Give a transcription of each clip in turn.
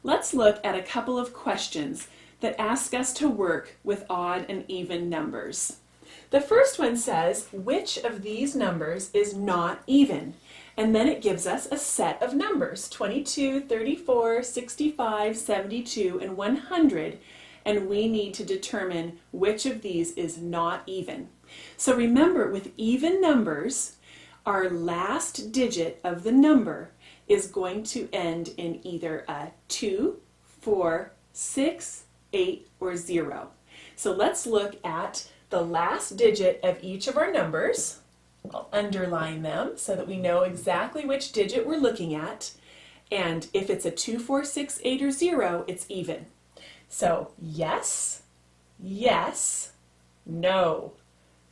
Let's look at a couple of questions that ask us to work with odd and even numbers. The first one says, which of these numbers is not even? And then it gives us a set of numbers, 22, 34, 65, 72, and 100, and we need to determine which of these is not even. So remember, with even numbers, our last digit of the number is going to end in either a 2, 4, 6, 8, or 0. So let's look at the last digit of each of our numbers. I'll underline them so that we know exactly which digit we're looking at. And if it's a 2, 4, 6, 8, or 0, it's even. So yes, yes, no.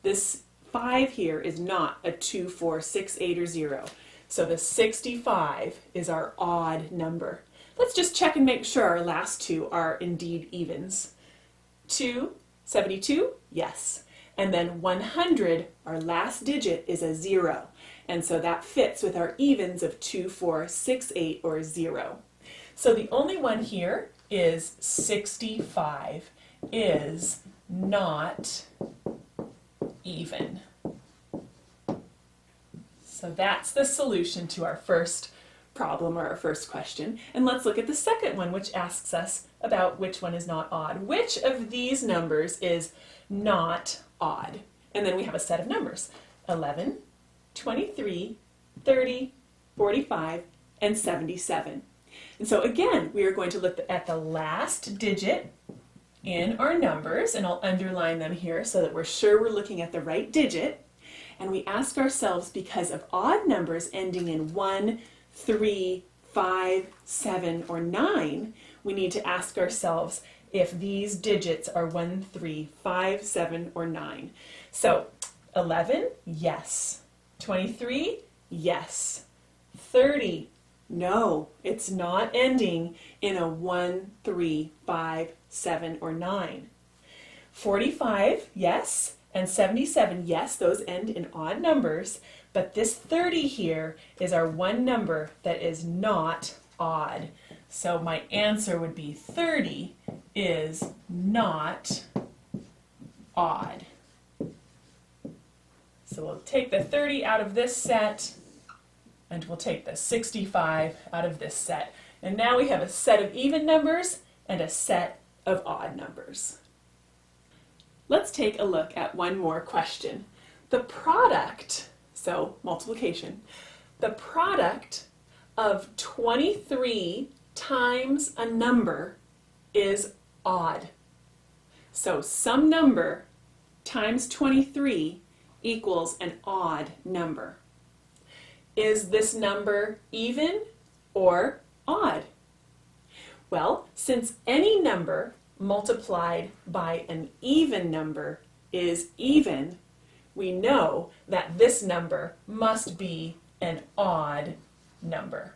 This 5 here is not a 2, 4, 6, 8, or 0. So the 65 is our odd number. Let's just check and make sure our last two are indeed evens. 2, 72, yes. And then 100, our last digit is a 0. And so that fits with our evens of 2, 4, 6, 8, or 0. So the only one here is 65 is not even. So that's the solution to our first problem or our first question. And let's look at the second one, which asks us about which one is not odd. Which of these numbers is not odd? And then we have a set of numbers, 11, 23, 30, 45, and 77. And so again, we are going to look at the last digit in our numbers, and I'll underline them here so that we're sure we're looking at the right digit. And we ask ourselves, because of odd numbers ending in 1, 3, 5, 7, or 9, we need to ask ourselves if these digits are 1, 3, 5, 7, or 9. So 11, yes. 23, yes. 30, no, it's not ending in a 1, 3, 5, 7, or 9. 45, yes. And 77, yes, those end in odd numbers, but this 30 here is our one number that is not odd. So my answer would be 30 is not odd. So we'll take the 30 out of this set, and we'll take the 65 out of this set. And now we have a set of even numbers and a set of odd numbers. Let's take a look at one more question. The product, so multiplication, the product of 23 times a number is odd. So some number times 23 equals an odd number. Is this number even or odd? Well, since any number multiplied by an even number is even, we know that this number must be an odd number.